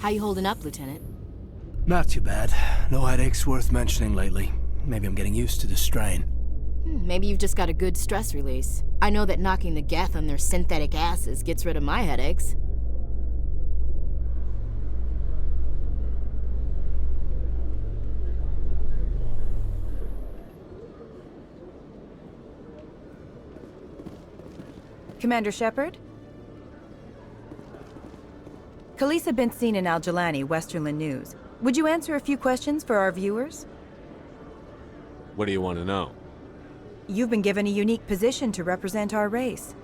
How you holding up, Lieutenant? Not too bad. No headaches worth mentioning lately. Maybe I'm getting used to the strain. Maybe you've just got a good stress release. I know that knocking the geth on their synthetic asses gets rid of my headaches. Commander Shepard? Khaleesa been seen in Al-Jalani, Westerland News. Would you answer a few questions for our viewers? What do you want to know? You've been given a unique position to represent our race.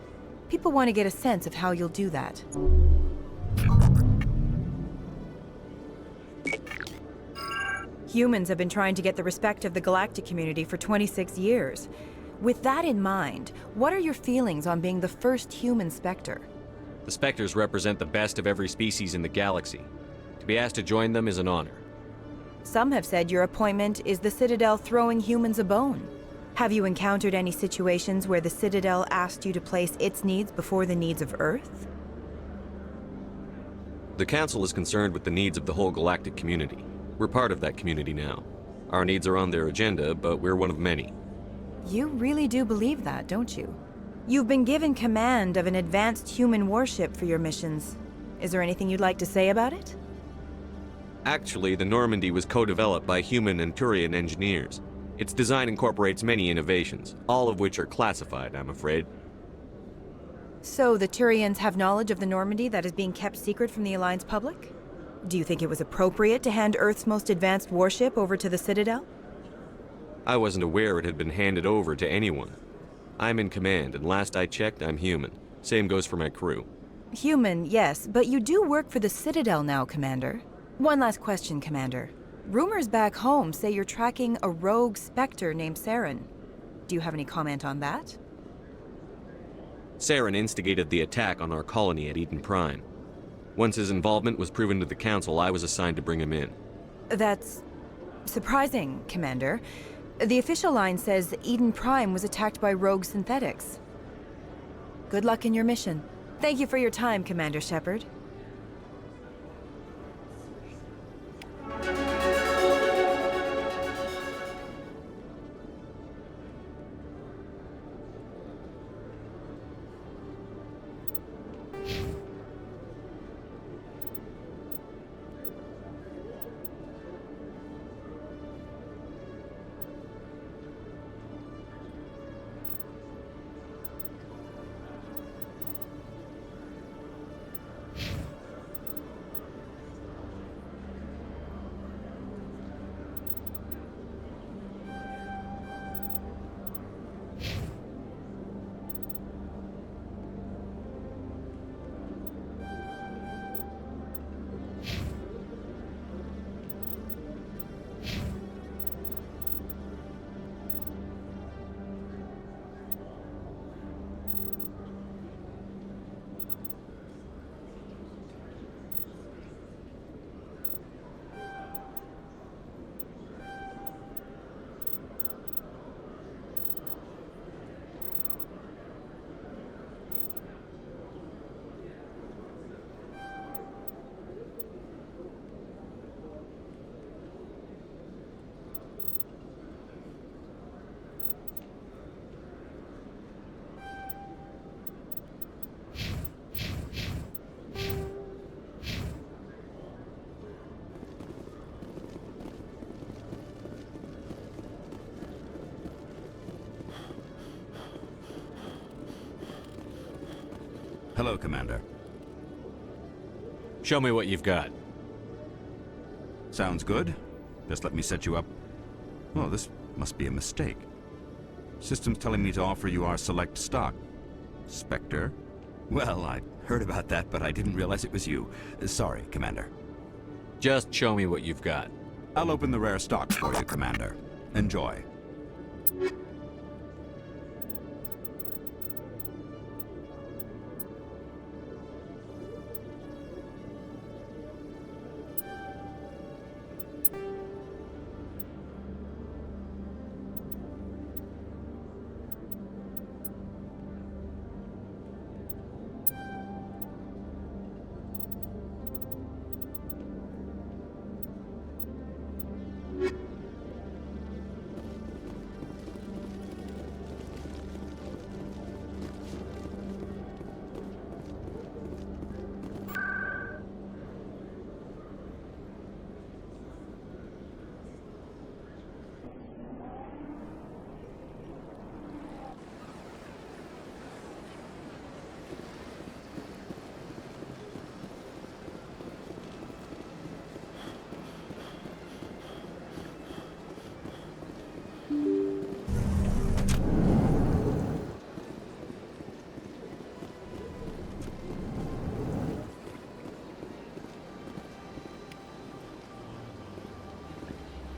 People want to get a sense of how you'll do that. Humans have been trying to get the respect of the galactic community for 26 years. With that in mind, what are your feelings on being the first human Spectre? The Spectres represent the best of every species in the galaxy. To be asked to join them is an honor. Some have said your appointment is the Citadel throwing humans a bone. Have you encountered any situations where the Citadel asked you to place its needs before the needs of Earth? The Council is concerned with the needs of the whole galactic community. We're part of that community now. Our needs are on their agenda, but we're one of many. You really do believe that, don't you? You've been given command of an advanced human warship for your missions. Is there anything you'd like to say about it? Actually, the Normandy was co-developed by human and Turian engineers. Its design incorporates many innovations, all of which are classified, I'm afraid. So the Turians have knowledge of the Normandy that is being kept secret from the Alliance public? Do you think it was appropriate to hand Earth's most advanced warship over to the Citadel? I wasn't aware it had been handed over to anyone. I'm in command, and last I checked, I'm human. Same goes for my crew. Human, yes, but you do work for the Citadel now, Commander. One last question, Commander. Rumors back home say you're tracking a rogue Spectre named Saren. Do you have any comment on that? Saren instigated the attack on our colony at Eden Prime. Once his involvement was proven to the Council, I was assigned to bring him in. That's surprising, Commander. The official line says Eden Prime was attacked by rogue synthetics. Good luck in your mission. Thank you for your time, Commander Shepard. Hello, Commander. Show me what you've got. Sounds good. Just let me set you up. Oh, this must be a mistake. System's telling me to offer you our select stock. Spectre? Well, I heard about that, but I didn't realize it was you. Sorry, Commander. Just show me what you've got. I'll open the rare stock for you, Commander. Enjoy.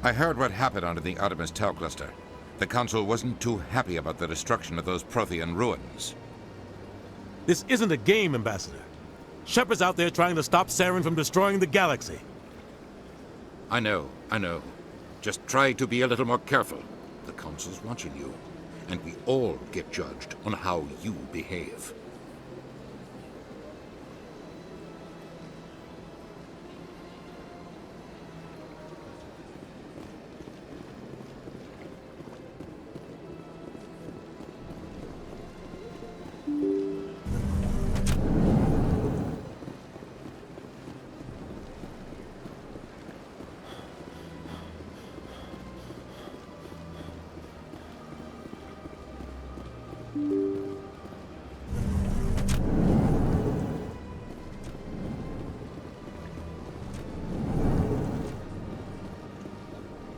I heard what happened under the Artemis Tau cluster. The Council wasn't too happy about the destruction of those Prothean ruins. This isn't a game, Ambassador. Shepard's out there trying to stop Saren from destroying the galaxy. I know. Just try to be a little more careful. The Council's watching you, and we all get judged on how you behave.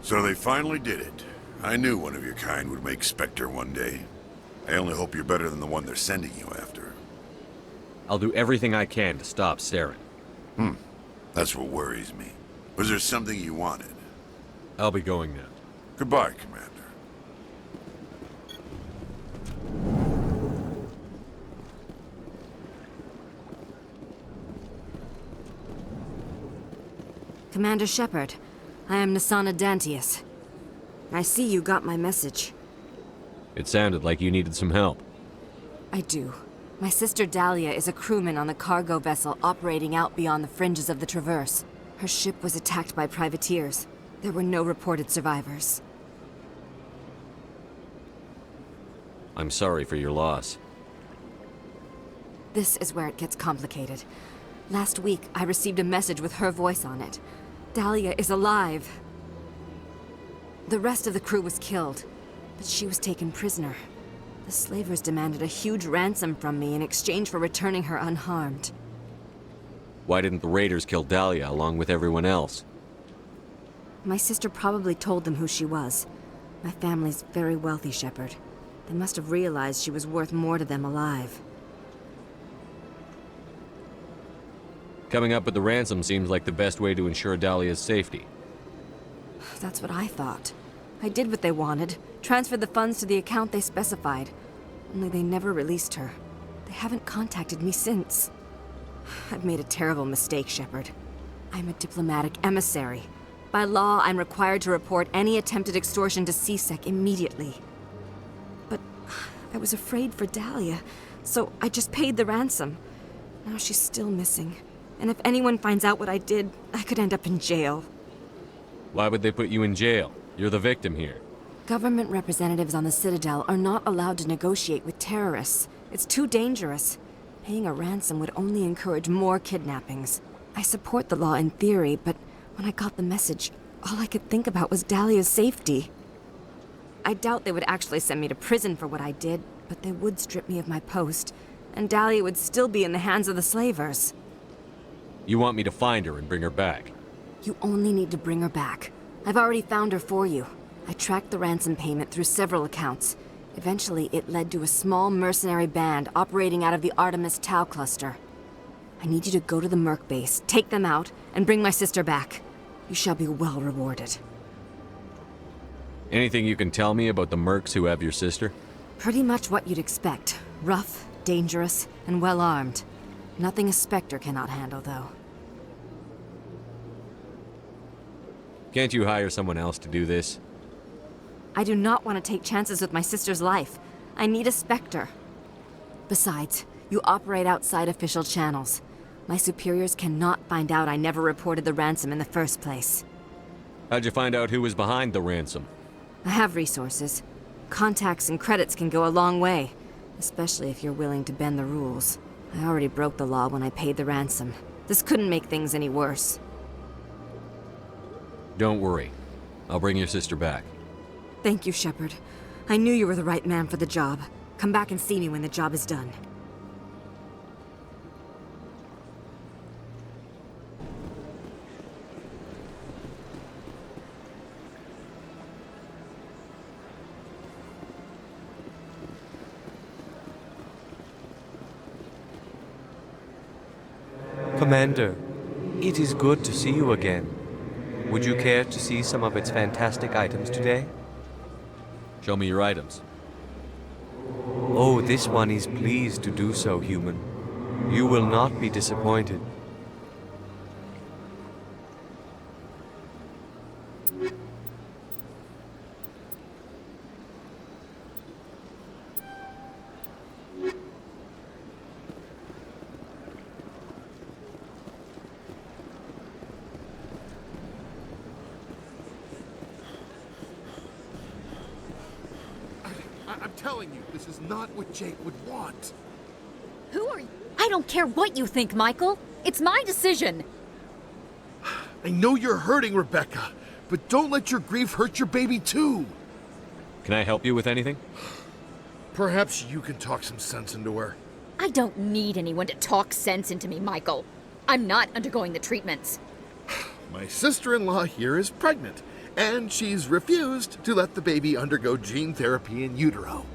So they finally did it. I knew one of your kind would make Spectre one day. I only hope you're better than the one they're sending you after. I'll do everything I can to stop Saren. That's what worries me. Was there something you wanted? I'll be going now. Goodbye, Commander. Commander Shepard, I am Nasana Dantius. I see you got my message. It sounded like you needed some help. I do. My sister Dahlia is a crewman on the cargo vessel operating out beyond the fringes of the Traverse. Her ship was attacked by privateers. There were no reported survivors. I'm sorry for your loss. This is where it gets complicated. Last week, I received a message with her voice on it. Dahlia is alive. The rest of the crew was killed, but she was taken prisoner. The slavers demanded a huge ransom from me in exchange for returning her unharmed. Why didn't the raiders kill Dahlia along with everyone else? My sister probably told them who she was. My family's very wealthy, Shepard. They must have realized she was worth more to them alive. Coming up with the ransom seems like the best way to ensure Dahlia's safety. That's what I thought. I did what they wanted, transferred the funds to the account they specified. Only they never released her. They haven't contacted me since. I've made a terrible mistake, Shepard. I'm a diplomatic emissary. By law, I'm required to report any attempted extortion to CSEC immediately. But I was afraid for Dahlia, so I just paid the ransom. Now she's still missing. And if anyone finds out what I did, I could end up in jail. Why would they put you in jail? You're the victim here. Government representatives on the Citadel are not allowed to negotiate with terrorists. It's too dangerous. Paying a ransom would only encourage more kidnappings. I support the law in theory, but when I got the message, all I could think about was Dahlia's safety. I doubt they would actually send me to prison for what I did, but they would strip me of my post, and Dahlia would still be in the hands of the slavers. You want me to find her and bring her back? You only need to bring her back. I've already found her for you. I tracked the ransom payment through several accounts. Eventually, it led to a small mercenary band operating out of the Artemis Tau cluster. I need you to go to the Merc base, take them out, and bring my sister back. You shall be well rewarded. Anything you can tell me about the mercs who have your sister? Pretty much what you'd expect. Rough, dangerous, and well-armed. Nothing a Spectre cannot handle, though. Can't you hire someone else to do this? I do not want to take chances with my sister's life. I need a Spectre. Besides, you operate outside official channels. My superiors cannot find out I never reported the ransom in the first place. How'd you find out who was behind the ransom? I have resources. Contacts and credits can go a long way, especially if you're willing to bend the rules. I already broke the law when I paid the ransom. This couldn't make things any worse. Don't worry. I'll bring your sister back. Thank you, Shepard. I knew you were the right man for the job. Come back and see me when the job is done. Commander, it is good to see you again. Would you care to see some of its fantastic items today? Show me your items. Oh, this one is pleased to do so, human. You will not be disappointed. I'm telling you, this is not what Jake would want. Who are you? I don't care what you think, Michael. It's my decision. I know you're hurting, Rebecca, but don't let your grief hurt your baby too. Can I help you with anything? Perhaps you can talk some sense into her. I don't need anyone to talk sense into me, Michael. I'm not undergoing the treatments. My sister-in-law here is pregnant, and she's refused to let the baby undergo gene therapy in utero.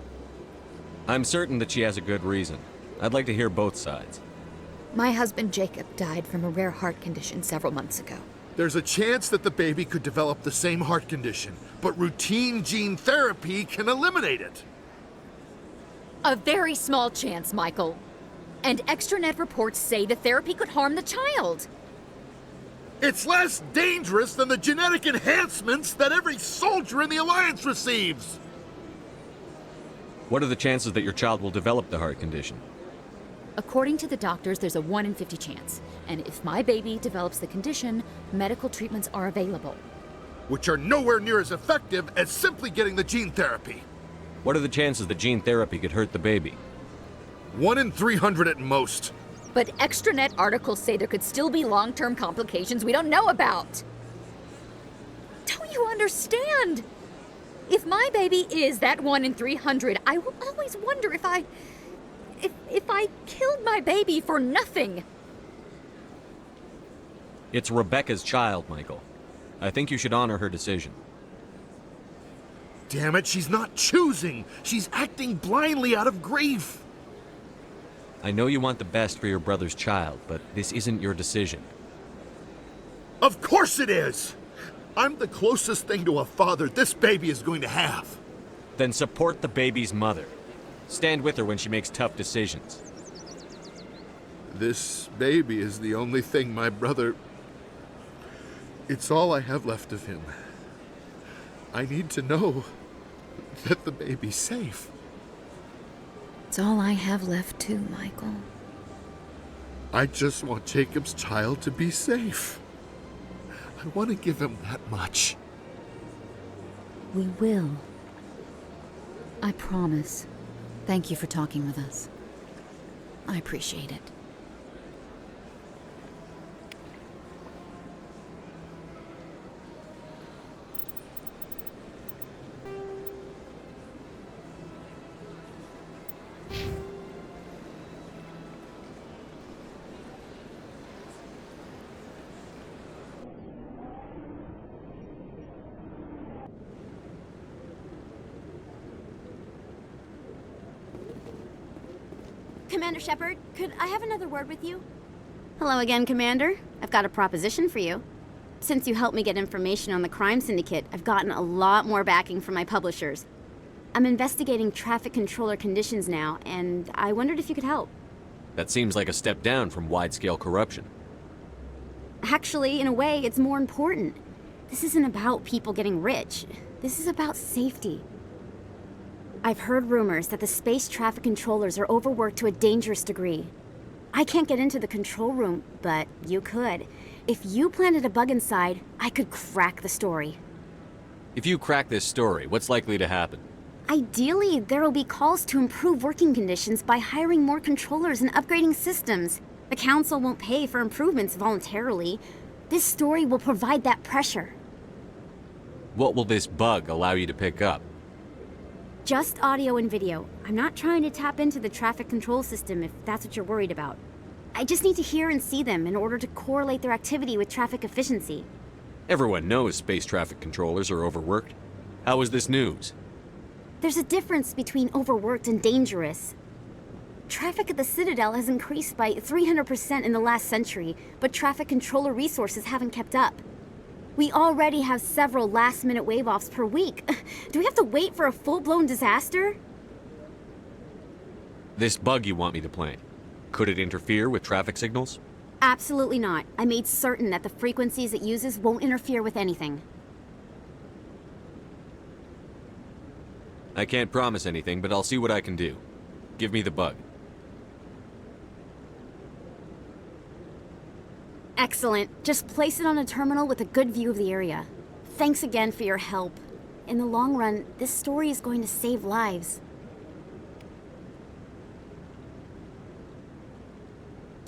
I'm certain that she has a good reason. I'd like to hear both sides. My husband Jacob died from a rare heart condition several months ago. There's a chance that the baby could develop the same heart condition, but routine gene therapy can eliminate it. A very small chance, Michael. And extranet reports say the therapy could harm the child. It's less dangerous than the genetic enhancements that every soldier in the Alliance receives. What are the chances that your child will develop the heart condition? According to the doctors, there's a 1 in 50 chance. And if my baby develops the condition, medical treatments are available. Which are nowhere near as effective as simply getting the gene therapy. What are the chances that gene therapy could hurt the baby? 1 in 300 at most. But extranet articles say there could still be long-term complications we don't know about. Don't you understand? If my baby is that 1 in 300, I will always wonder if I killed my baby for nothing. It's Rebecca's child, Michael. I think you should honor her decision. Damn it, she's not choosing. She's acting blindly out of grief. I know you want the best for your brother's child, but this isn't your decision. Of course it is! I'm the closest thing to a father this baby is going to have. Then support the baby's mother. Stand with her when she makes tough decisions. This baby is the only thing my brother... It's all I have left of him. I need to know that the baby's safe. It's all I have left too, Michael. I just want Jacob's child to be safe. I want to give him that much. We will. I promise. Thank you for talking with us. I appreciate it. Commander Shepard, could I have another word with you? Hello again, Commander. I've got a proposition for you. Since you helped me get information on the crime syndicate, I've gotten a lot more backing from my publishers. I'm investigating traffic controller conditions now, and I wondered if you could help. That seems like a step down from wide-scale corruption. Actually, in a way, it's more important. This isn't about people getting rich. This is about safety. I've heard rumors that the space traffic controllers are overworked to a dangerous degree. I can't get into the control room, but you could. If you planted a bug inside, I could crack the story. If you crack this story, what's likely to happen? Ideally, there will be calls to improve working conditions by hiring more controllers and upgrading systems. The Council won't pay for improvements voluntarily. This story will provide that pressure. What will this bug allow you to pick up? Just audio and video. I'm not trying to tap into the traffic control system if that's what you're worried about. I just need to hear and see them in order to correlate their activity with traffic efficiency. Everyone knows space traffic controllers are overworked. How is this news? There's a difference between overworked and dangerous. Traffic at the Citadel has increased by 300% in the last century, but traffic controller resources haven't kept up. We already have several last-minute wave-offs per week. Do we have to wait for a full-blown disaster? This bug you want me to plant, could it interfere with traffic signals? Absolutely not. I made certain that the frequencies it uses won't interfere with anything. I can't promise anything, but I'll see what I can do. Give me the bug. Excellent. Just place it on a terminal with a good view of the area. Thanks again for your help. In the long run, this story is going to save lives.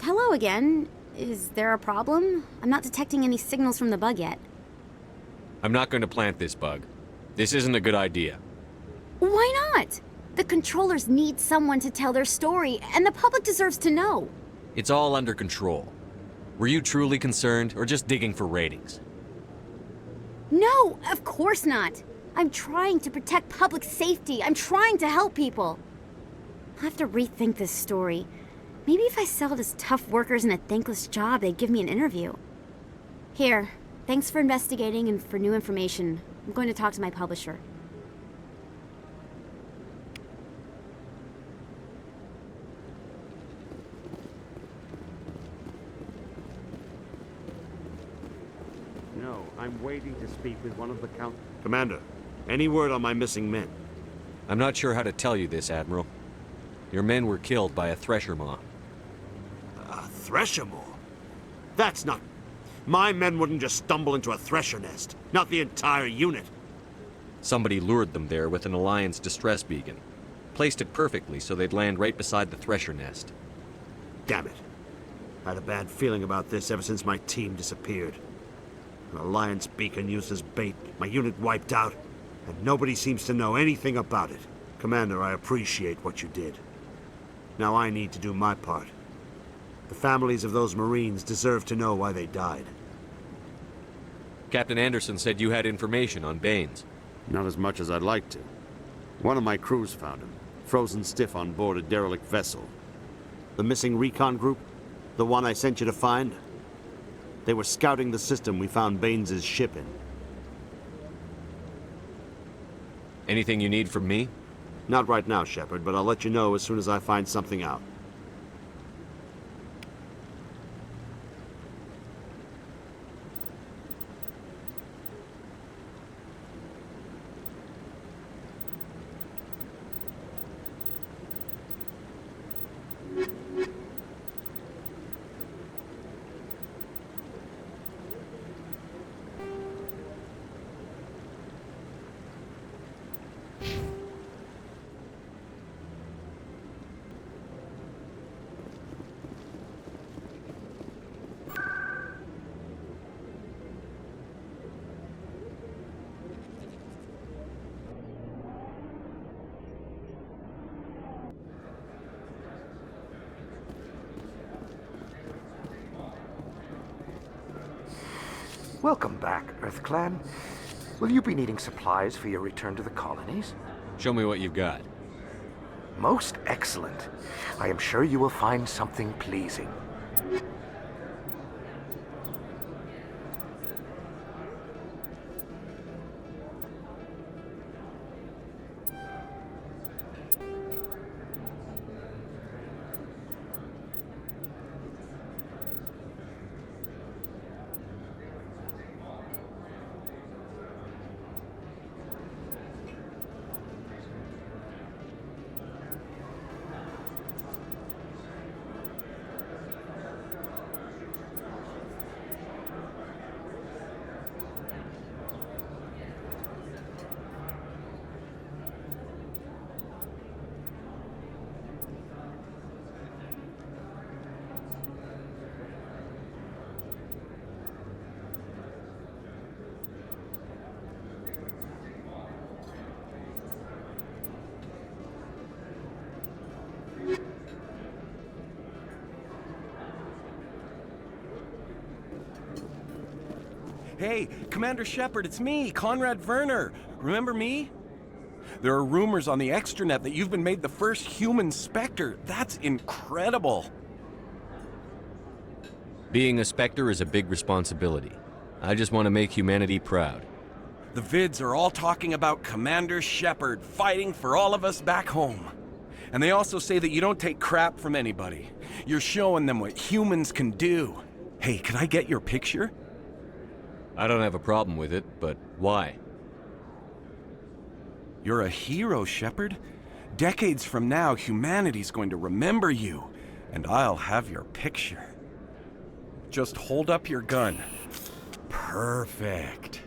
Hello again. Is there a problem? I'm not detecting any signals from the bug yet. I'm not going to plant this bug. This isn't a good idea. Why not? The controllers need someone to tell their story, and the public deserves to know. It's all under control. Were you truly concerned, or just digging for ratings? No, of course not. I'm trying to protect public safety. I'm trying to help people. I'll have to rethink this story. Maybe if I sell it as tough workers in a thankless job, they'd give me an interview. Here, thanks for investigating and for new information. I'm going to talk to my publisher. No, I'm waiting to speak with one of the count... Commander, any word on my missing men? I'm not sure how to tell you this, Admiral. Your men were killed by a thresher maw. A thresher maw? That's not... My men wouldn't just stumble into a thresher nest. Not the entire unit. Somebody lured them there with an Alliance distress beacon. Placed it perfectly so they'd land right beside the thresher nest. Damn it. I had a bad feeling about this ever since my team disappeared. An Alliance beacon used as bait, my unit wiped out, and nobody seems to know anything about it. Commander, I appreciate what you did. Now I need to do my part. The families of those Marines deserve to know why they died. Captain Anderson said you had information on Baines. Not as much as I'd like to. One of my crews found him, frozen stiff on board a derelict vessel. The missing recon group? The one I sent you to find? They were scouting the system we found Baines' ship in. Anything you need from me? Not right now, Shepard, but I'll let you know as soon as I find something out. Welcome back, EarthClan. Will you be needing supplies for your return to the colonies? Show me what you've got. Most excellent. I am sure you will find something pleasing. Hey, Commander Shepard, it's me, Conrad Werner. Remember me? There are rumors on the extranet that you've been made the first human Spectre. That's incredible. Being a Spectre is a big responsibility. I just want to make humanity proud. The vids are all talking about Commander Shepard fighting for all of us back home. And they also say that you don't take crap from anybody. You're showing them what humans can do. Hey, can I get your picture? I don't have a problem with it, but why? You're a hero, Shepard. Decades from now, humanity's going to remember you, and I'll have your picture. Just hold up your gun. Perfect.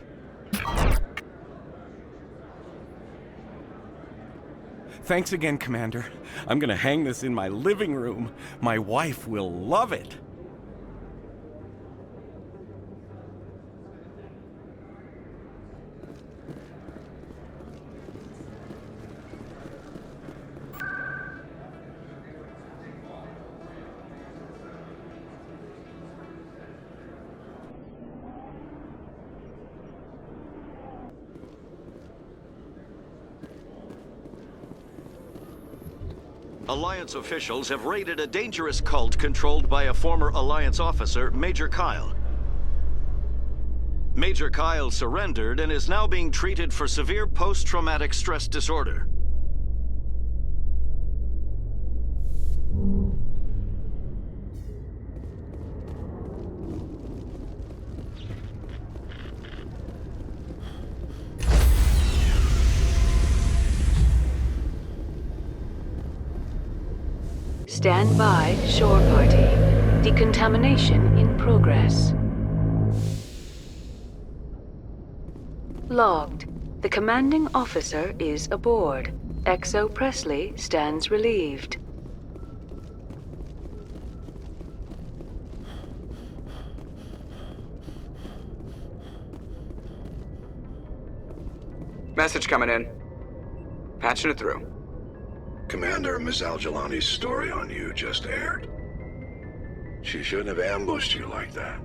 Thanks again, Commander. I'm gonna hang this in my living room. My wife will love it. Alliance officials have raided a dangerous cult controlled by a former Alliance officer, Major Kyle. Major Kyle surrendered and is now being treated for severe post-traumatic stress disorder. Stand by, shore party. Decontamination in progress. Logged. The commanding officer is aboard. XO Presley stands relieved. Message coming in. Patching it through. Commander, Miss Al-Jalani's story on you just aired. She shouldn't have ambushed you like that,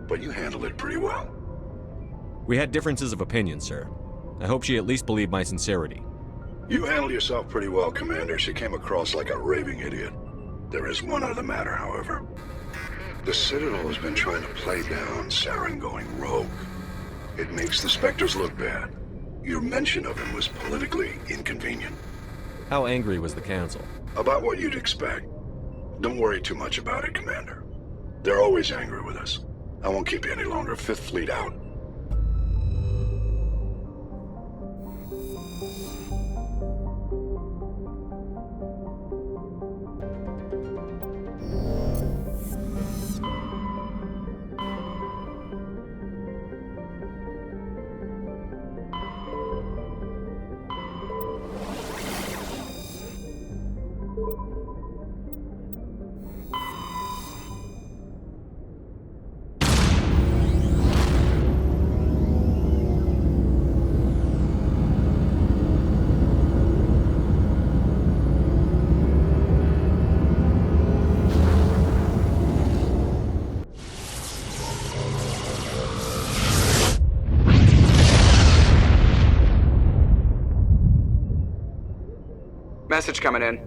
but you handled it pretty well. We had differences of opinion, sir. I hope she at least believed my sincerity. You handled yourself pretty well, Commander. She came across like a raving idiot. There is one other matter, however. The Citadel has been trying to play down Saren going rogue. It makes the Spectres look bad. Your mention of him was politically inconvenient. How angry was the Council? About what you'd expect. Don't worry too much about it, Commander. They're always angry with us. I won't keep you any longer. Fifth Fleet out. Message coming in.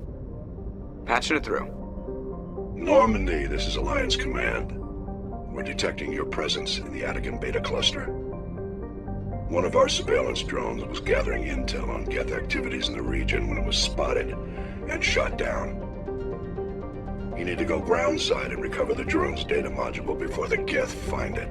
Patching it through. Normandy, this is Alliance Command. We're detecting your presence in the Attican Beta Cluster. One of our surveillance drones was gathering intel on Geth activities in the region when it was spotted and shot down. You need to go groundside and recover the drone's data module before the Geth find it.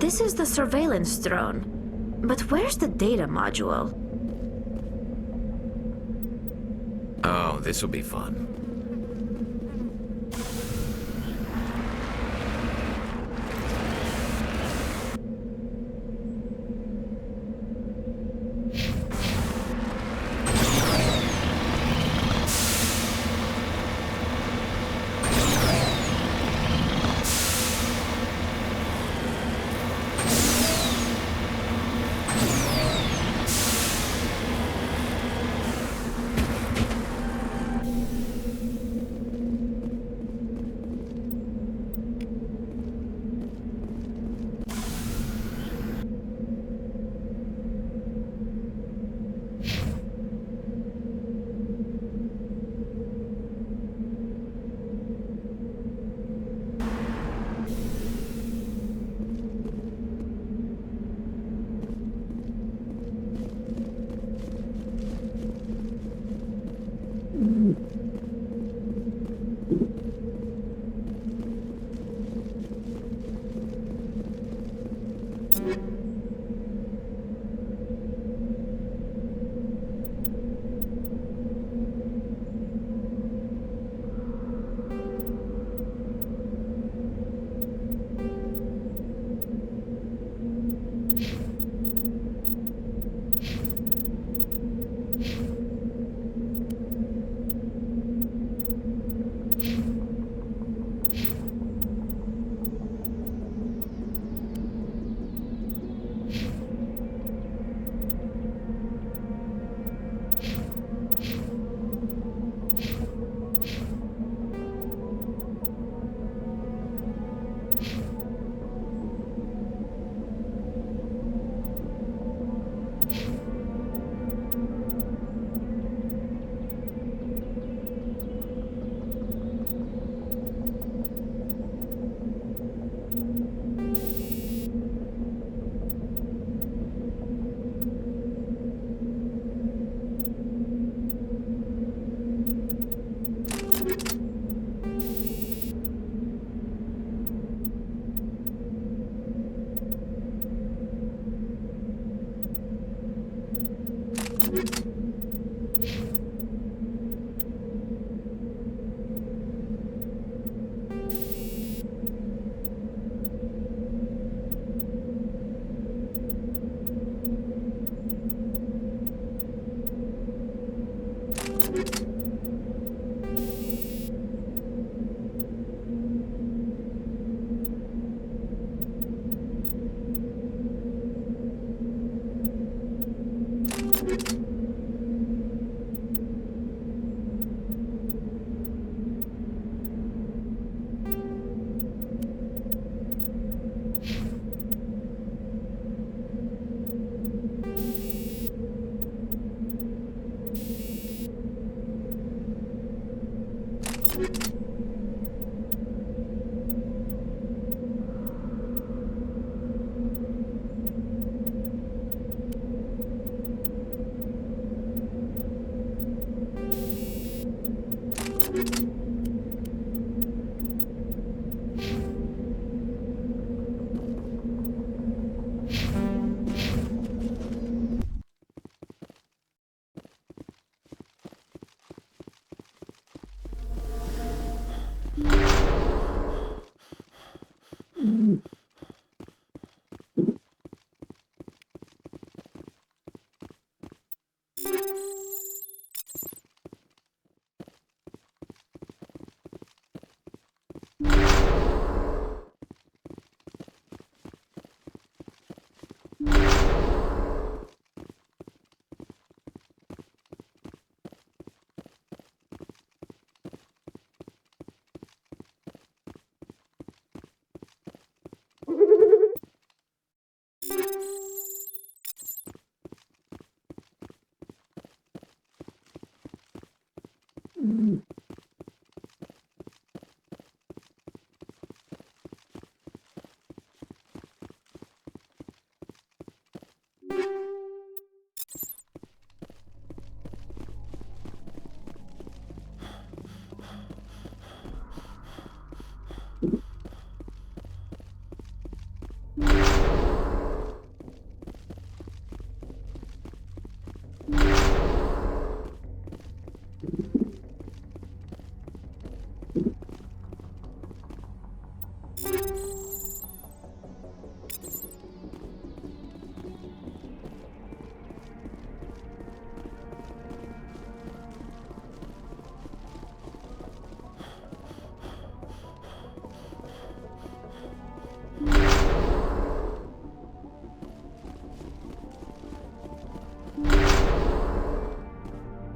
This is the surveillance drone. But where's the data module? Oh, this will be fun.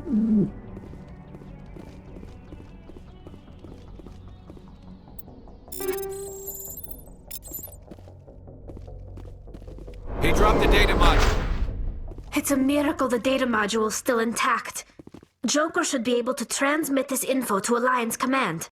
He dropped the data module. It's a miracle the data module is still intact. Joker should be able to transmit this info to Alliance Command.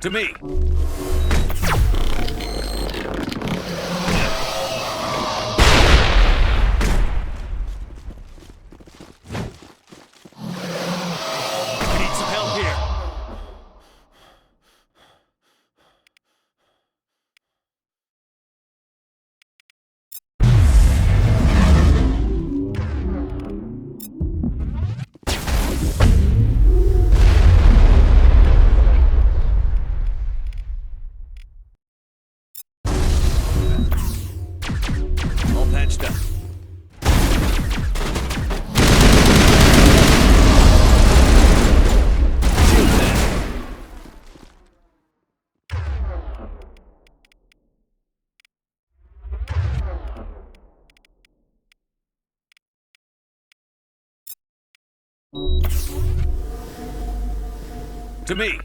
To me. I need some help here. To me!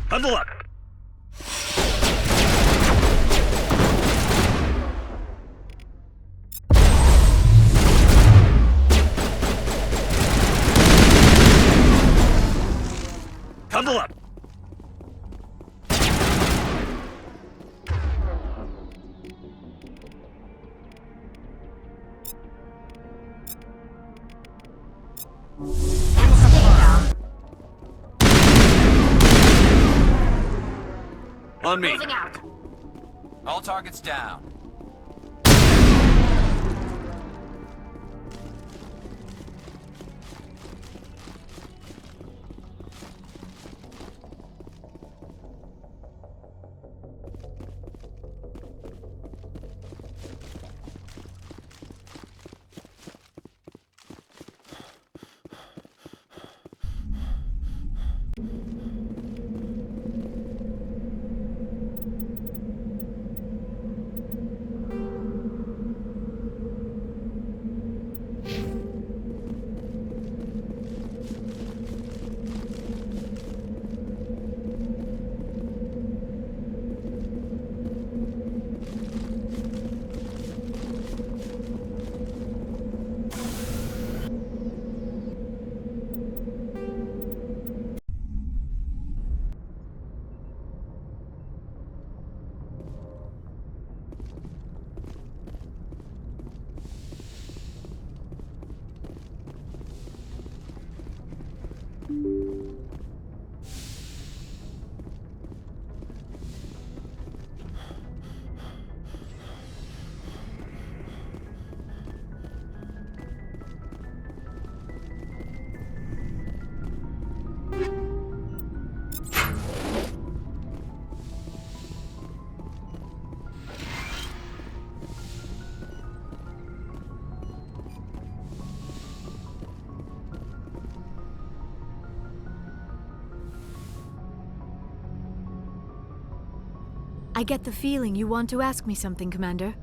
Huddle up! Huddle up! On me! Moving out. All targets down. I get the feeling you want to ask me something, Commander.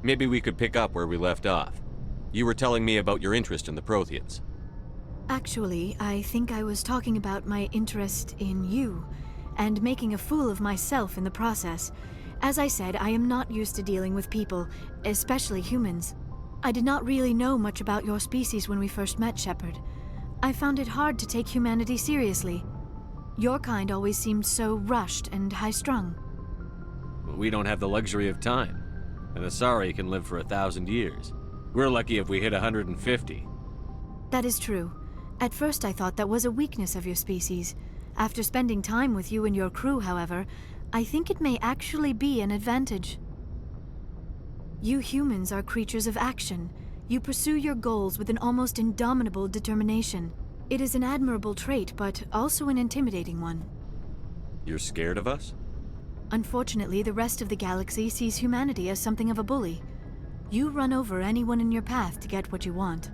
Maybe we could pick up where we left off. You were telling me about your interest in the Protheans. Actually, I think I was talking about my interest in you, and making a fool of myself in the process. As I said, I am not used to dealing with people, especially humans. I did not really know much about your species when we first met, Shepard. I found it hard to take humanity seriously. Your kind always seemed so rushed and high-strung. We don't have the luxury of time. An Asari can live for 1,000 years. We're lucky if we hit 150. That is true. At first I thought that was a weakness of your species. After spending time with you and your crew, however, I think it may actually be an advantage. You humans are creatures of action. You pursue your goals with an almost indomitable determination. It is an admirable trait, but also an intimidating one. You're scared of us? Unfortunately, the rest of the galaxy sees humanity as something of a bully. You run over anyone in your path to get what you want.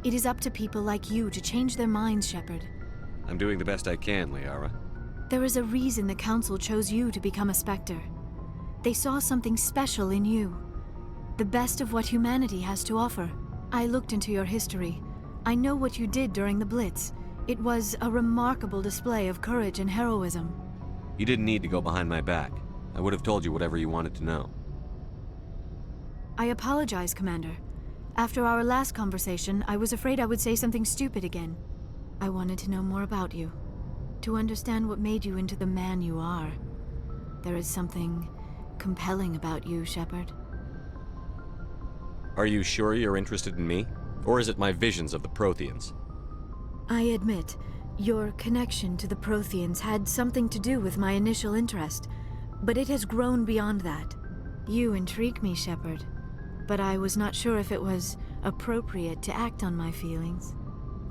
It is up to people like you to change their minds, Shepard. I'm doing the best I can, LIARA. There is a reason the Council chose you to become a Spectre. They saw something special in you. The best of what humanity has to offer. I looked into your history. I know what you did during the Blitz. It was a remarkable display of courage and heroism. You didn't need to go behind my back. I would have told you whatever you wanted to know. I apologize, Commander. After our last conversation, I was afraid I would say something stupid again. I wanted to know more about you. To understand what made you into the man you are. There is something compelling about you, Shepard. Are you sure you're interested in me? Or is it my visions of the Protheans? I admit, your connection to the Protheans had something to do with my initial interest, but it has grown beyond that. You intrigue me, Shepard, but I was not sure if it was appropriate to act on my feelings.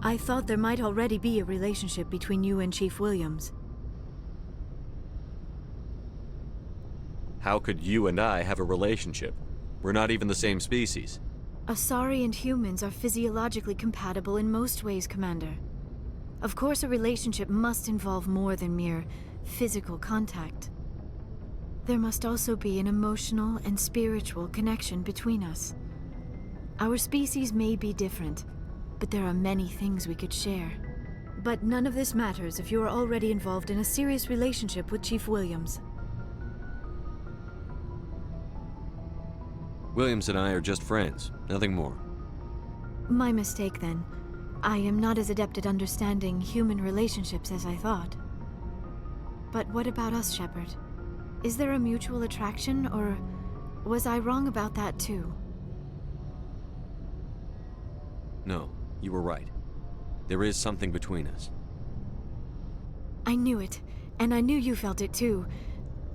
I thought there might already be a relationship between you and Chief Williams. How could you and I have a relationship? We're not even the same species. Asari and humans are physiologically compatible in most ways, Commander. Of course, a relationship must involve more than mere physical contact. There must also be an emotional and spiritual connection between us. Our species may be different, but there are many things we could share. But none of this matters if you are already involved in a serious relationship with Chief Williams. Williams and I are just friends, nothing more. My mistake, then. I am not as adept at understanding human relationships as I thought. But what about us, Shepard? Is there a mutual attraction, or was I wrong about that too? No, you were right. There is something between us. I knew it, and I knew you felt it too.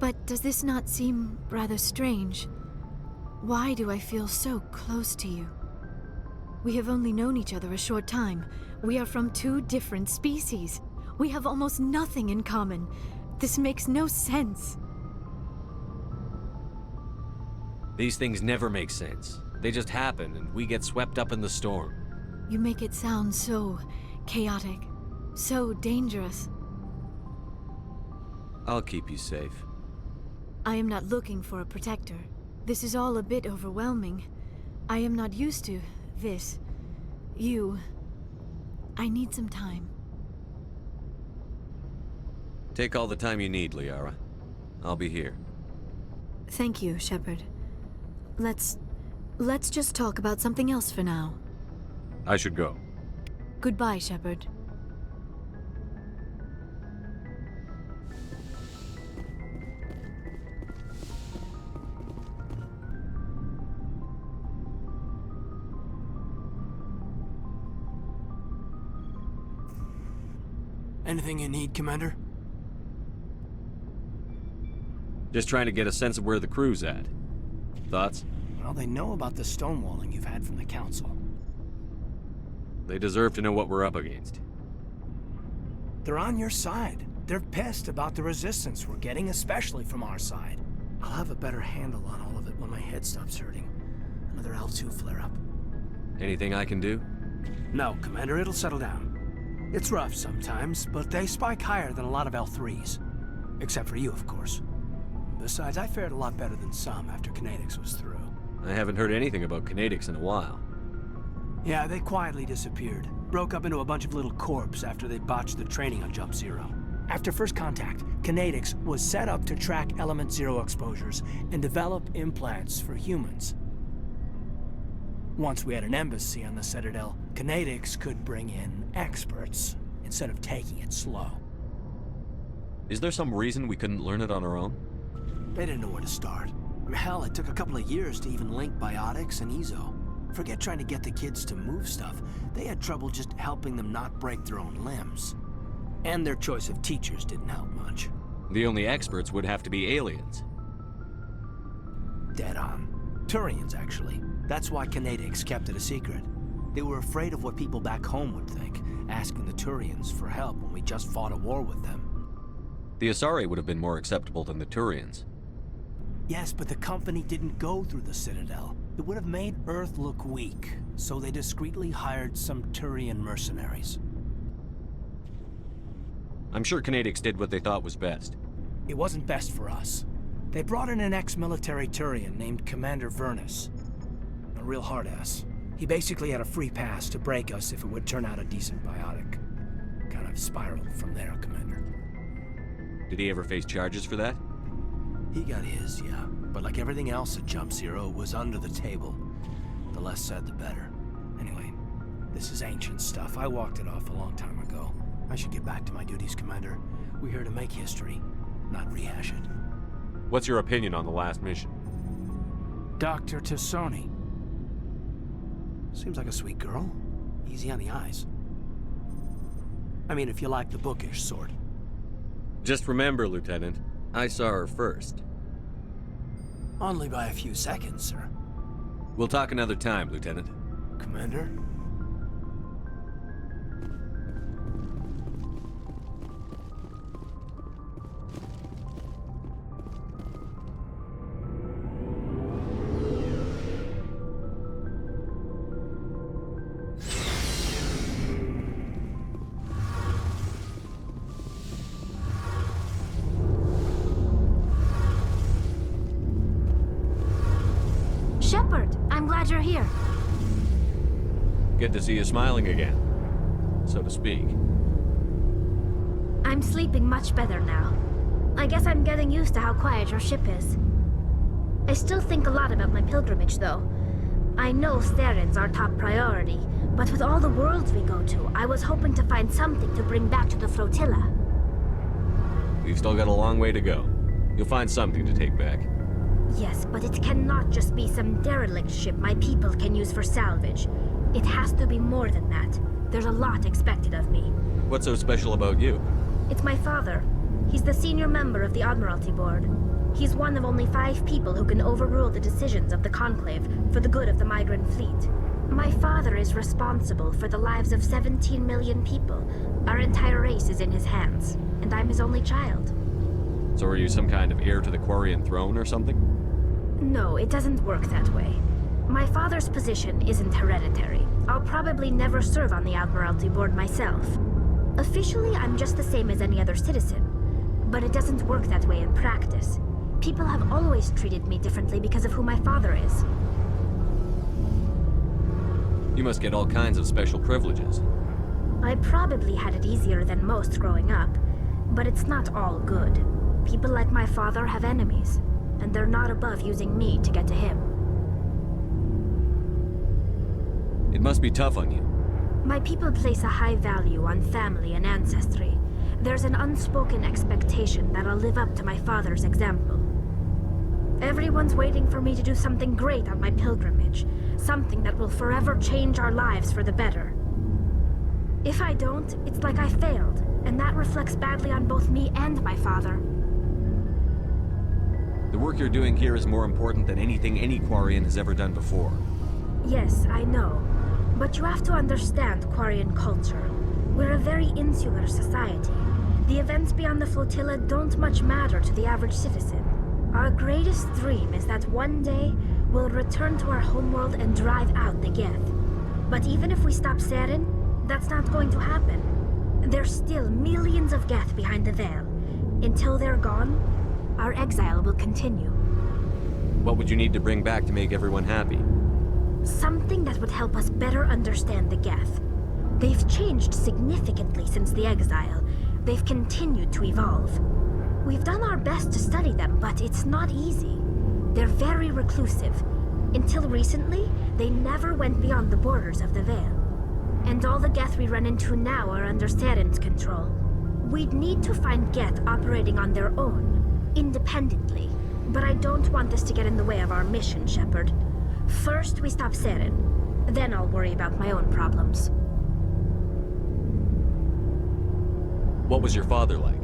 But does this not seem rather strange? Why do I feel so close to you? We have only known each other a short time. We are from two different species. We have almost nothing in common. This makes no sense. These things never make sense. They just happen, and we get swept up in the storm. You make it sound so chaotic, so dangerous. I'll keep you safe. I am not looking for a protector. This is all a bit overwhelming. I am not used to this. You. I need some time. Take all the time you need, LIARA. I'll be here. Thank you, Shepard. Let's just talk about something else for now. I should go. Goodbye, Shepard. Anything you need, Commander? Just trying to get a sense of where the crew's at. Thoughts? Well, they know about the stonewalling you've had from the Council. They deserve to know what we're up against. They're on your side. They're pissed about the resistance we're getting, especially from our side. I'll have a better handle on all of it when my head stops hurting. Another L2 flare-up. Anything I can do? No, Commander, it'll settle down. It's rough sometimes, but they spike higher than a lot of L3s. Except for you, of course. Besides, I fared a lot better than some after Kinetics was through. I haven't heard anything about Kinetics in a while. Yeah, they quietly disappeared. Broke up into a bunch of little corps after they botched the training on Jump Zero. After first contact, Kinetics was set up to track Element Zero exposures and develop implants for humans. Once we had an embassy on the Citadel, Kinetics could bring in experts instead of taking it slow. Is there some reason we couldn't learn it on our own? They didn't know where to start. I mean, hell, it took a couple of years to even link biotics and ezo. Forget trying to get the kids to move stuff. They had trouble just helping them not break their own limbs. And their choice of teachers didn't help much. The only experts would have to be aliens. Dead on. Turians, actually. That's why Kinetics kept it a secret. They were afraid of what people back home would think, asking the Turians for help when we just fought a war with them. The Asari would have been more acceptable than the Turians. Yes, but the company didn't go through the Citadel. It would have made Earth look weak, so they discreetly hired some Turian mercenaries. I'm sure Kinetics did what they thought was best. It wasn't best for us. They brought in an ex-military Turian named Commander Vernus. A real hard-ass. He basically had a free pass to break us if it would turn out a decent biotic. Kind of spiraled from there, Commander. Did he ever face charges for that? He got his, yeah. But like everything else at Jump Zero, it was under the table. The less said, the better. Anyway, this is ancient stuff. I walked it off a long time ago. I should get back to my duties, Commander. We're here to make history, not rehash it. What's your opinion on the last mission? Dr. Tassoni. Seems like a sweet girl. Easy on the eyes. I mean, if you like the bookish sort. Just remember, Lieutenant, I saw her first. Only by a few seconds, sir. We'll talk another time, Lieutenant. Commander? Shepard, I'm glad you're here. Good to see you smiling again, so to speak. I'm sleeping much better now. I guess I'm getting used to how quiet your ship is. I still think a lot about my pilgrimage, though. I know Saren's our top priority, but with all the worlds we go to, I was hoping to find something to bring back to the flotilla. We've still got a long way to go. You'll find something to take back. Yes, but it cannot just be some derelict ship my people can use for salvage. It has to be more than that. There's a lot expected of me. What's so special about you? It's my father. He's the senior member of the Admiralty Board. He's one of only 5 people who can overrule the decisions of the Conclave for the good of the migrant fleet. My father is responsible for the lives of 17 million people. Our entire race is in his hands, and I'm his only child. So are you some kind of heir to the Quarian throne or something? No, it doesn't work that way. My father's position isn't hereditary. I'll probably never serve on the Admiralty Board myself. Officially, I'm just the same as any other citizen. But it doesn't work that way in practice. People have always treated me differently because of who my father is. You must get all kinds of special privileges. I probably had it easier than most growing up, but it's not all good. People like my father have enemies, and they're not above using me to get to him. It must be tough on you. My people place a high value on family and ancestry. There's an unspoken expectation that I'll live up to my father's example. Everyone's waiting for me to do something great on my pilgrimage, something that will forever change our lives for the better. If I don't, it's like I failed, and that reflects badly on both me and my father. The work you're doing here is more important than anything any Quarian has ever done before. Yes, I know. But you have to understand Quarian culture. We're a very insular society. The events beyond the flotilla don't much matter to the average citizen. Our greatest dream is that one day we'll return to our homeworld and drive out the Geth. But even if we stop Saren, that's not going to happen. There's still millions of Geth behind the veil. Until they're gone, our exile will continue. What would you need to bring back to make everyone happy? Something that would help us better understand the Geth. They've changed significantly since the exile. They've continued to evolve. We've done our best to study them, but it's not easy. They're very reclusive. Until recently, they never went beyond the borders of the Veil. And all the Geth we run into now are under Saren's control. We'd need to find Geth operating on their own, independently. But I don't want this to get in the way of our mission, Shepard. First, we stop Saren. Then I'll worry about my own problems. What was your father like?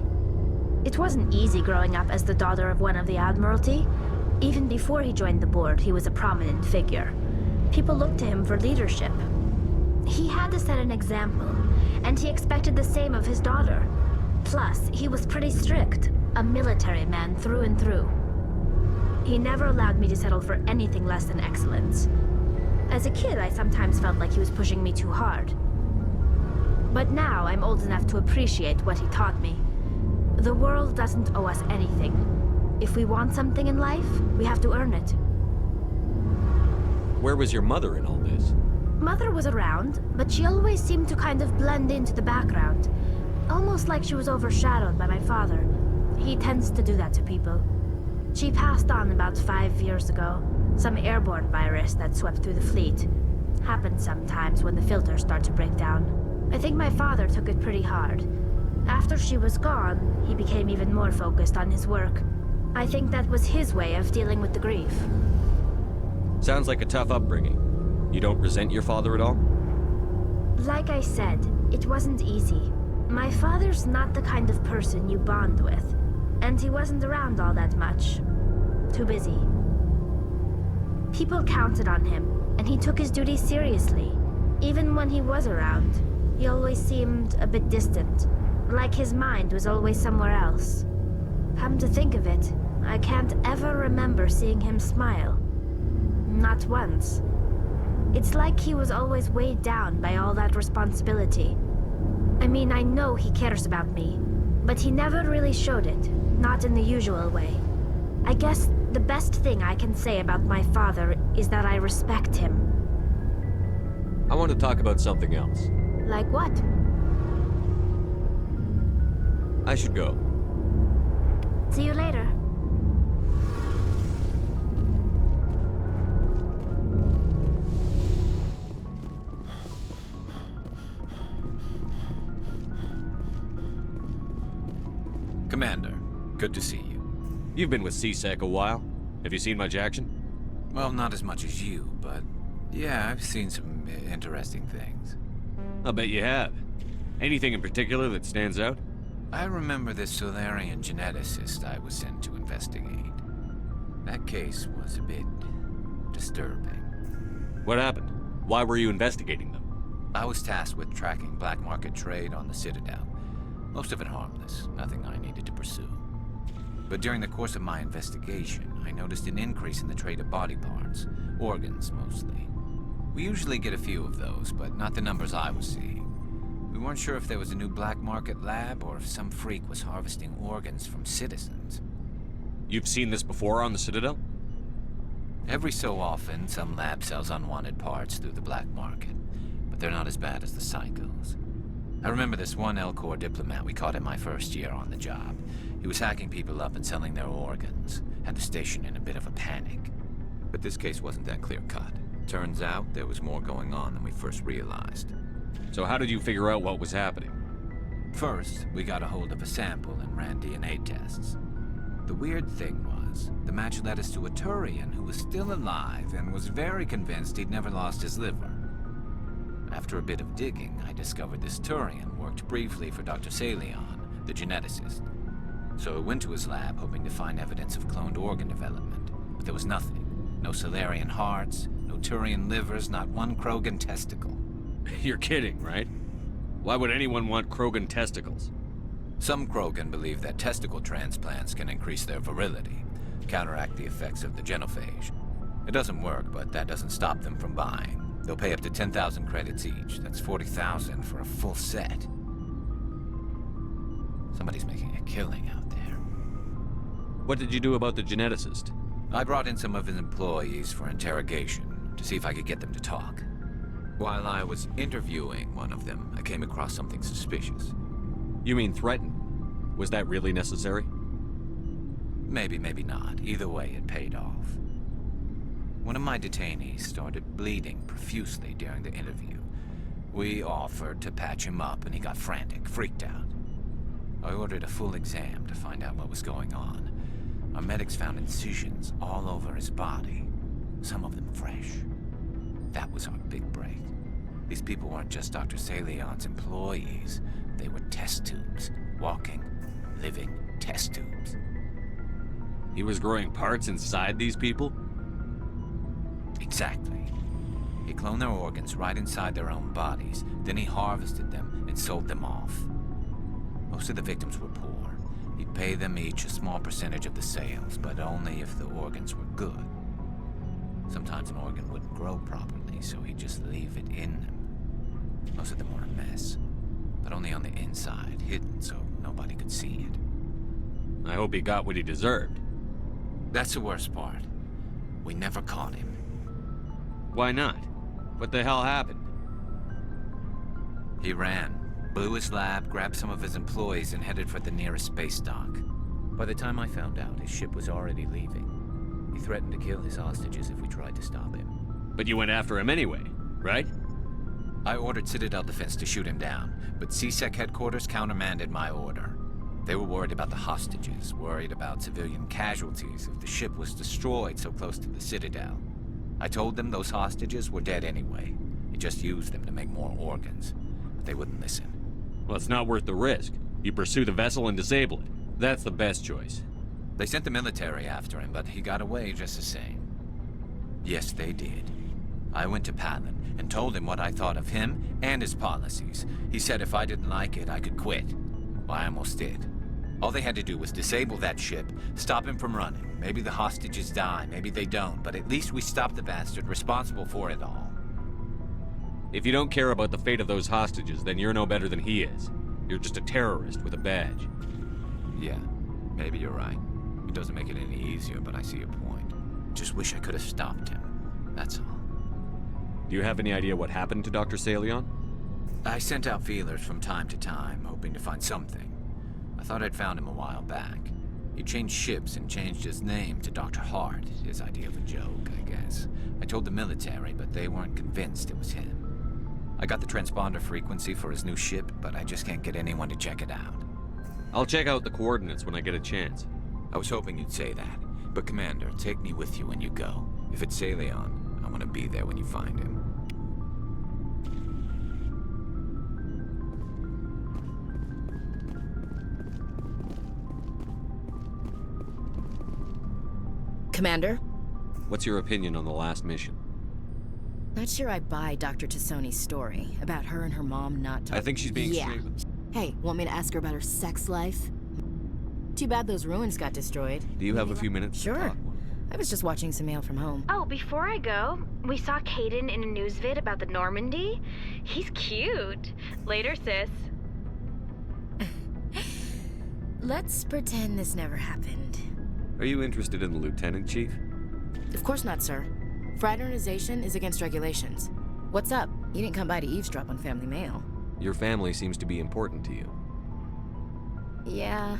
It wasn't easy growing up as the daughter of one of the Admiralty. Even before he joined the board, he was a prominent figure. People looked to him for leadership. He had to set an example, and he expected the same of his daughter. Plus, he was pretty strict, a military man through and through. He never allowed me to settle for anything less than excellence. As a kid, I sometimes felt like he was pushing me too hard. But now I'm old enough to appreciate what he taught me. The world doesn't owe us anything. If we want something in life, we have to earn it. Where was your mother in all this? Mother was around, but she always seemed to kind of blend into the background. Almost like she was overshadowed by my father. He tends to do that to people. She passed on about 5 years ago. Some airborne virus that swept through the fleet. Happens sometimes when the filters start to break down. I think my father took it pretty hard. After she was gone, he became even more focused on his work. I think that was his way of dealing with the grief. Sounds like a tough upbringing. You don't resent your father at all? Like I said, it wasn't easy. My father's not the kind of person you bond with. And he wasn't around all that much. Too busy. People counted on him, and he took his duties seriously. Even when he was around, he always seemed a bit distant. Like his mind was always somewhere else. Come to think of it, I can't ever remember seeing him smile. Not once. It's like he was always weighed down by all that responsibility. I mean, I know he cares about me, but he never really showed it, not in the usual way. I guess The best thing I can say about my father is that I respect him. I want to talk about something else. Like what? I should go. See you later. Commander, good to see you. You've been with CSEC a while. Have you seen much action? Well, not as much as you, but yeah, I've seen some interesting things. I'll bet you have. Anything in particular that stands out? I remember this Solarian geneticist I was sent to investigate. That case was a bit disturbing. What happened? Why were you investigating them? I was tasked with tracking black market trade on the Citadel. Most of it harmless, nothing I needed to pursue. But during the course of my investigation, I noticed an increase in the trade of body parts, organs mostly. We usually get a few of those, but not the numbers I was seeing. We weren't sure if there was a new black market lab or if some freak was harvesting organs from citizens. You've seen this before on the Citadel? Every so often, some lab sells unwanted parts through the black market, but they're not as bad as the psychos. I remember this one L-Corps diplomat we caught in my first year on the job. He was hacking people up and selling their organs. Had the station in a bit of a panic. But this case wasn't that clear-cut. Turns out there was more going on than we first realized. So how did you figure out what was happening? First, we got a hold of a sample and ran DNA tests. The weird thing was, the match led us to a Turian who was still alive and was very convinced he'd never lost his liver. After a bit of digging, I discovered this Turian worked briefly for Dr. Salion, the geneticist. So I went to his lab hoping to find evidence of cloned organ development, but there was nothing. No Solarian hearts, no Turian livers, not one Krogan testicle. You're kidding, right? Why would anyone want Krogan testicles? Some Krogan believe that testicle transplants can increase their virility, counteract the effects of the genophage. It doesn't work, but that doesn't stop them from buying. They'll pay up to 10,000 credits each. That's 40,000 for a full set. Somebody's making a killing out there. What did you do about the geneticist? I brought in some of his employees for interrogation, to see if I could get them to talk. While I was interviewing one of them, I came across something suspicious. You mean threatened? Was that really necessary? Maybe, maybe not. Either way, it paid off. One of my detainees started bleeding profusely during the interview. We offered to patch him up and he got frantic, freaked out. I ordered a full exam to find out what was going on. Our medics found incisions all over his body, some of them fresh. That was our big break. These people weren't just Dr. Salion's employees. They were test tubes. Walking, living test tubes. He was growing parts inside these people? Exactly. He cloned their organs right inside their own bodies. Then he harvested them and sold them off. Most of the victims were poor. He'd pay them each a small percentage of the sales, but only if the organs were good. Sometimes an organ wouldn't grow properly, so he'd just leave it in them. Most of them were a mess, but only on the inside, hidden so nobody could see it. I hope he got what he deserved. That's the worst part. We never caught him. Why not? What the hell happened? He ran, blew his lab, grabbed some of his employees, and headed for the nearest space dock. By the time I found out, his ship was already leaving. He threatened to kill his hostages if we tried to stop him. But you went after him anyway, right? I ordered Citadel Defense to shoot him down, but CSEC headquarters countermanded my order. They were worried about the hostages, worried about civilian casualties if the ship was destroyed so close to the Citadel. I told them those hostages were dead anyway. He just used them to make more organs. But they wouldn't listen. Well, it's not worth the risk. You pursue the vessel and disable it. That's the best choice. They sent the military after him, but he got away just the same. Yes, they did. I went to Palin and told him what I thought of him and his policies. He said if I didn't like it, I could quit. Well, I almost did. All they had to do was disable that ship, stop him from running. Maybe the hostages die, maybe they don't, but at least we stopped the bastard responsible for it all. If you don't care about the fate of those hostages, then you're no better than he is. You're just a terrorist with a badge. Yeah, maybe you're right. Doesn't make it any easier, but I see your point. Just wish I could have stopped him. That's all. Do you have any idea what happened to Dr. Salion? I sent out feelers from time to time, hoping to find something. I thought I'd found him a while back. He changed ships and changed his name to Dr. Hart, his idea of a joke, I guess. I told the military, but they weren't convinced it was him. I got the transponder frequency for his new ship, but I just can't get anyone to check it out. I'll check out the coordinates when I get a chance. I was hoping you'd say that. But Commander, take me with you when you go. If it's Salion, I want to be there when you find him. Commander? What's your opinion on the last mission? Not sure I buy Dr. Tassoni's story about her and her mom not talking. I think she's being straight. Hey, want me to ask her about her sex life? Too bad those ruins got destroyed. Do you have a few minutes? Sure. I was just watching some mail from home. Oh, before I go, we saw Caden in a news vid about the Normandy. He's cute. Later, sis. Let's pretend this never happened. Are you interested in the Lieutenant, Chief? Of course not, sir. Fraternization is against regulations. What's up? You didn't come by to eavesdrop on family mail. Your family seems to be important to you. Yeah,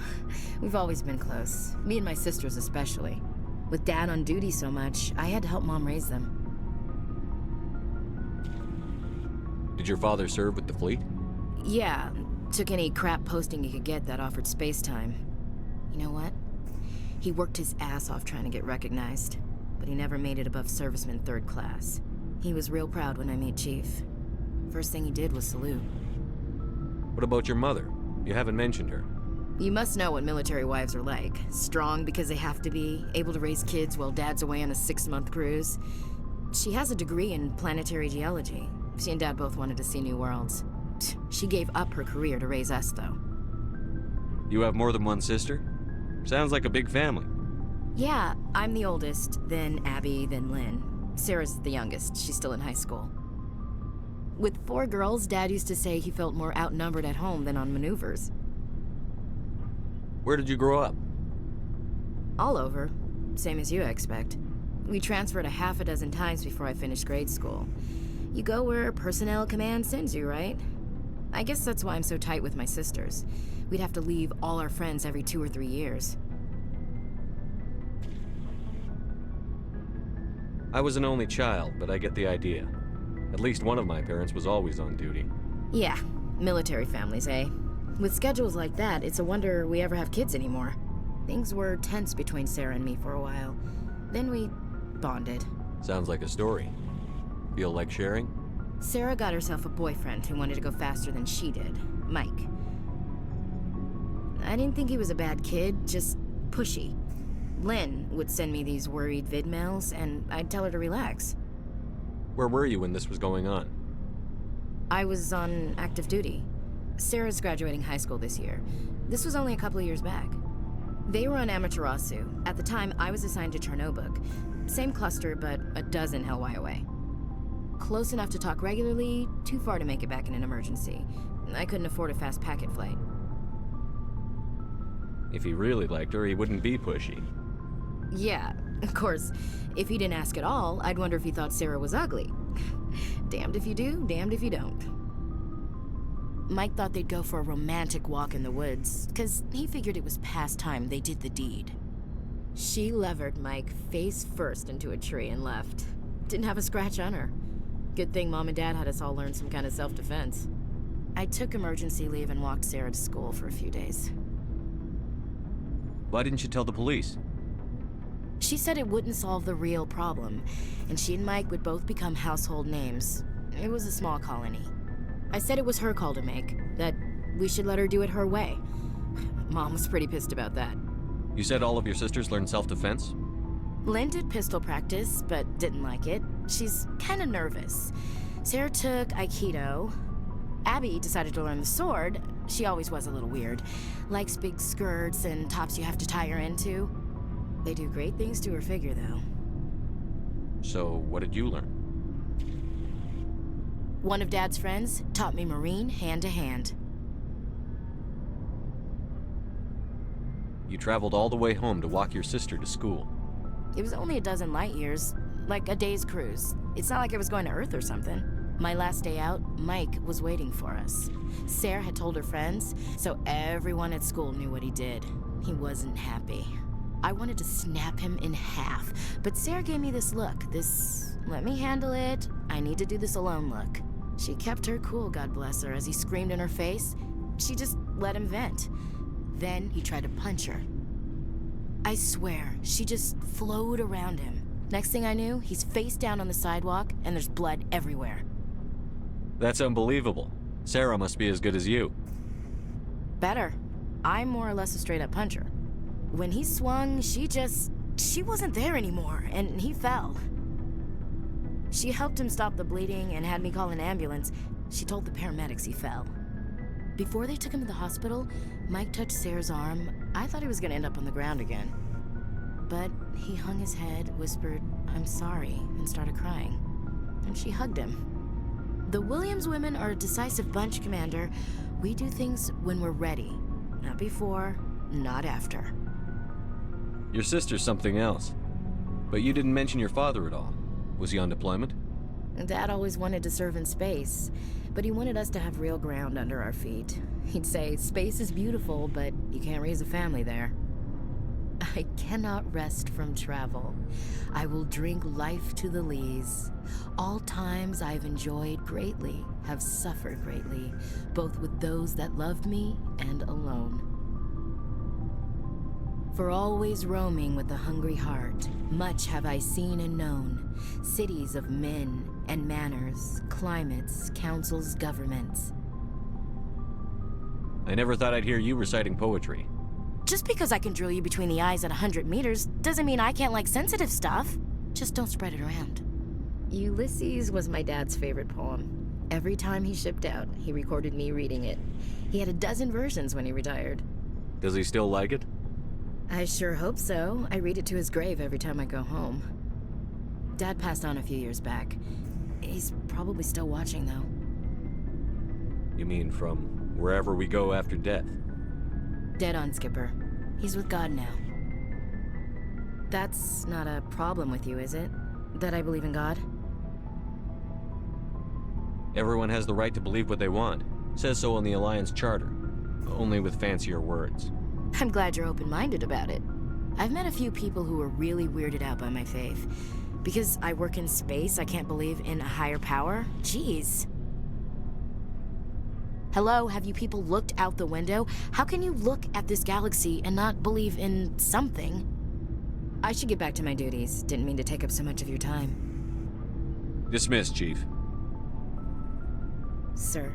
we've always been close. Me and my sisters especially. With Dad on duty so much, I had to help Mom raise them. Did your father serve with the fleet? Yeah, took any crap posting he could get that offered space time. You know what? He worked his ass off trying to get recognized, but he never made it above serviceman 3rd class. He was real proud when I met Chief. First thing he did was salute. What about your mother? You haven't mentioned her. You must know what military wives are like. Strong because they have to be, able to raise kids while Dad's away on a 6-month cruise. She has a degree in planetary geology. She and Dad both wanted to see new worlds. She gave up her career to raise us, though. You have more than one sister? Sounds like a big family. Yeah, I'm the oldest, then Abby, then Lynn. Sarah's the youngest. She's still in high school. With 4 girls, Dad used to say he felt more outnumbered at home than on maneuvers. Where did you grow up? All over. Same as you, I expect. We transferred a half a dozen times before I finished grade school. You go where personnel command sends you, right? I guess that's why I'm so tight with my sisters. We'd have to leave all our friends every 2 or 3 years. I was an only child, but I get the idea. At least one of my parents was always on duty. Yeah, military families, eh? With schedules like that, it's a wonder we ever have kids anymore. Things were tense between Sarah and me for a while. Then we bonded. Sounds like a story. Feel like sharing? Sarah got herself a boyfriend who wanted to go faster than she did, Mike. I didn't think he was a bad kid, just pushy. Lynn would send me these worried vid mails, and I'd tell her to relax. Where were you when this was going on? I was on active duty. Sarah's graduating high school this year. This was only a couple of years back. They were on Amaterasu. At the time, I was assigned to Chernobog. Same cluster, but a dozen Hellwire away. Close enough to talk regularly, too far to make it back in an emergency. I couldn't afford a fast packet flight. If he really liked her, he wouldn't be pushy. Yeah, of course. If he didn't ask at all, I'd wonder if he thought Sarah was ugly. Damned if you do, damned if you don't. Mike thought they'd go for a romantic walk in the woods, because he figured it was past time they did the deed. She levered Mike face first into a tree and left. Didn't have a scratch on her. Good thing Mom and Dad had us all learn some kind of self-defense. I took emergency leave and walked Sarah to school for a few days. Why didn't you tell the police? She said it wouldn't solve the real problem, and she and Mike would both become household names. It was a small colony. I said it was her call to make, that we should let her do it her way. Mom was pretty pissed about that. You said all of your sisters learned self-defense? Lynn did pistol practice, but didn't like it. She's kinda nervous. Sarah took Aikido. Abby decided to learn the sword. She always was a little weird. Likes big skirts and tops you have to tie her into. They do great things to her figure, though. So, what did you learn? One of Dad's friends taught me Marine hand to hand. you traveled all the way home to walk your sister to school. It was only a dozen light years, like a day's cruise. It's not like I was going to Earth or something. My last day out, Mike was waiting for us. Sarah had told her friends, so everyone at school knew what he did. He wasn't happy. I wanted to snap him in half, but Sarah gave me this look, this let me handle it, I need to do this alone look. She kept her cool, God bless her, as he screamed in her face. She just let him vent. Then he tried to punch her. I swear, she just flowed around him. Next thing I knew, he's face down on the sidewalk, and there's blood everywhere. That's unbelievable. Sarah must be as good as you. Better. I'm more or less a straight-up puncher. When he swung, she wasn't there anymore, and he fell. She helped him stop the bleeding and had me call an ambulance. She told the paramedics he fell. Before they took him to the hospital, Mike touched Sarah's arm. I thought he was gonna end up on the ground again. But he hung his head, whispered, "I'm sorry," and started crying. And she hugged him. The Williams women are a decisive bunch, Commander. We do things when we're ready. Not before, not after. Your sister's something else. But you didn't mention your father at all. Was he on deployment? Dad always wanted to serve in space, but he wanted us to have real ground under our feet. He'd say, space is beautiful, but you can't raise a family there. I cannot rest from travel. I will drink life to the lees. All times I've enjoyed greatly, have suffered greatly, both with those that loved me and alone. For always roaming with a hungry heart, much have I seen and known, cities of men and manners, climates, councils, governments. I never thought I'd hear you reciting poetry. Just because I can drill you between the eyes at 100 meters doesn't mean I can't like sensitive stuff. Just don't spread it around. Ulysses was my dad's favorite poem. Every time he shipped out, he recorded me reading it. He had a dozen versions when he retired. Does he still like it? I sure hope so. I read it to his grave every time I go home. Dad passed on a few years back. He's probably still watching, though. You mean from wherever we go after death? Dead on, Skipper. He's with God now. That's not a problem with you, is it? That I believe in God? Everyone has the right to believe what they want. Says so on the Alliance Charter. Only with fancier words. I'm glad you're open-minded about it. I've met a few people who are really weirded out by my faith. Because I work in space, I can't believe in a higher power? Jeez. Hello, have you people looked out the window? How can you look at this galaxy and not believe in something? I should get back to my duties. Didn't mean to take up so much of your time. Dismissed, Chief. Sir.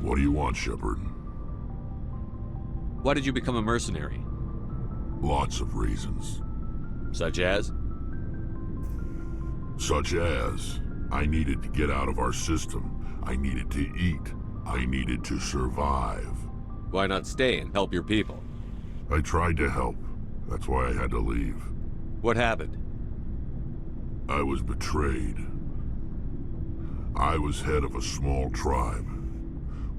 What do you want, Shepard? Why did you become a mercenary? Lots of reasons. Such as? Such as, I needed to get out of our system. I needed to eat. I needed to survive. Why not stay and help your people? I tried to help. That's why I had to leave. What happened? I was betrayed. I was head of a small tribe.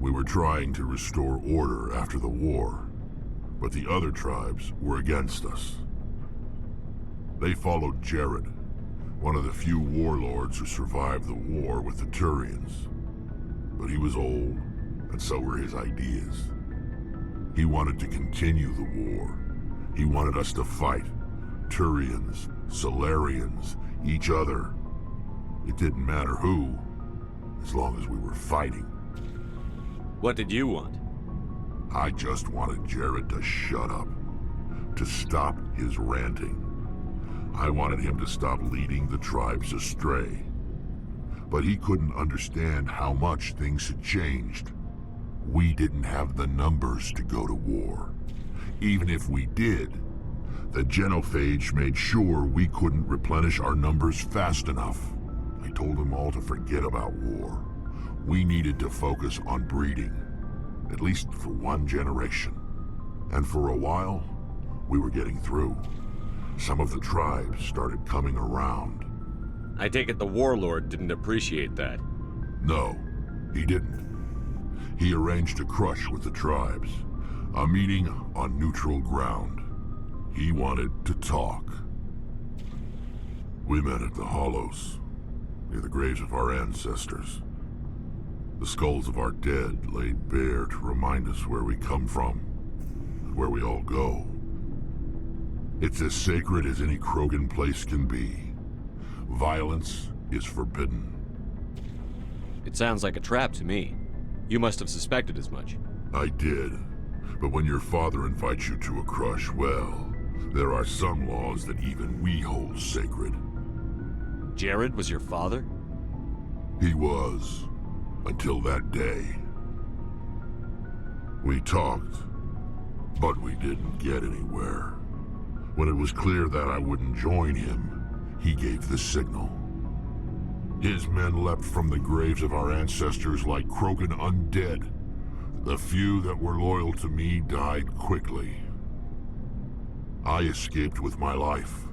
We were trying to restore order after the war, but the other tribes were against us. They followed Jared, one of the few warlords who survived the war with the Turians. But he was old, and so were his ideas. He wanted to continue the war. He wanted us to fight. Turians, Solarians, each other. It didn't matter who, as long as we were fighting. What did you want? I just wanted Jared to shut up, to stop his ranting. I wanted him to stop leading the tribes astray. But he couldn't understand how much things had changed. We didn't have the numbers to go to war. Even if we did, the genophage made sure we couldn't replenish our numbers fast enough. I told them all to forget about war. We needed to focus on breeding, at least for one generation. And for a while, we were getting through. Some of the tribes started coming around. I take it the warlord didn't appreciate that. No, he didn't. He arranged a crush with the tribes. A meeting on neutral ground. He wanted to talk. We met at the Hollows, near the graves of our ancestors. The skulls of our dead laid bare to remind us where we come from, and where we all go. It's as sacred as any Krogan place can be. Violence is forbidden. It sounds like a trap to me. You must have suspected as much. I did. But when your father invites you to a crush, well, there are some laws that even we hold sacred. Jared was your father? He was. Until that day. We talked, but we didn't get anywhere. When it was clear that I wouldn't join him, he gave the signal. His men leapt from the graves of our ancestors like Krogan undead. The few that were loyal to me died quickly. I escaped with my life,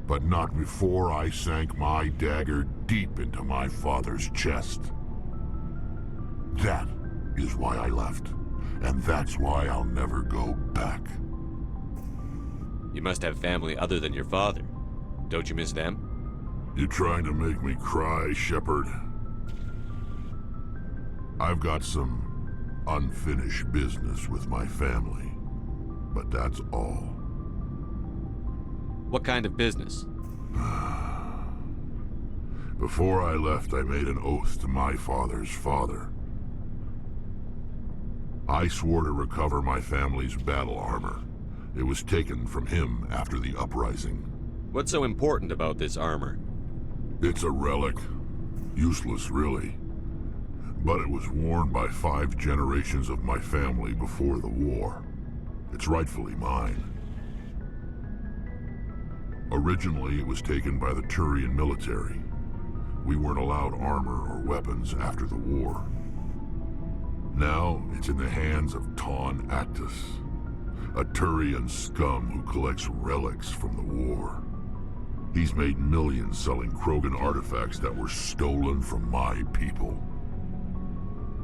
but not before I sank my dagger deep into my father's chest. That is why I left, and that's why I'll never go back. You must have family other than your father. Don't you miss them? You trying to make me cry, Shepard? I've got some unfinished business with my family, but that's all. What kind of business? Before I left, I made an oath to my father's father. I swore to recover my family's battle armor. It was taken from him after the uprising. What's so important about this armor? It's a relic. Useless, really. But it was worn by 5 generations of my family before the war. It's rightfully mine. Originally, it was taken by the Turian military. We weren't allowed armor or weapons after the war. Now, it's in the hands of Taun Actus, a Turian scum who collects relics from the war. He's made millions selling Krogan artifacts that were stolen from my people.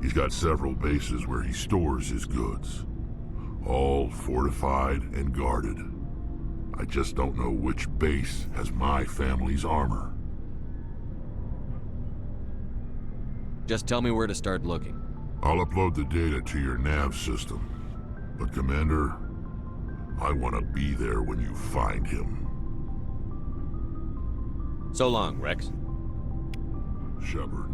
He's got several bases where he stores his goods, all fortified and guarded. I just don't know which base has my family's armor. Just tell me where to start looking. I'll upload the data to your nav system. But Commander, I want to be there when you find him. So long, Rex. Shepard.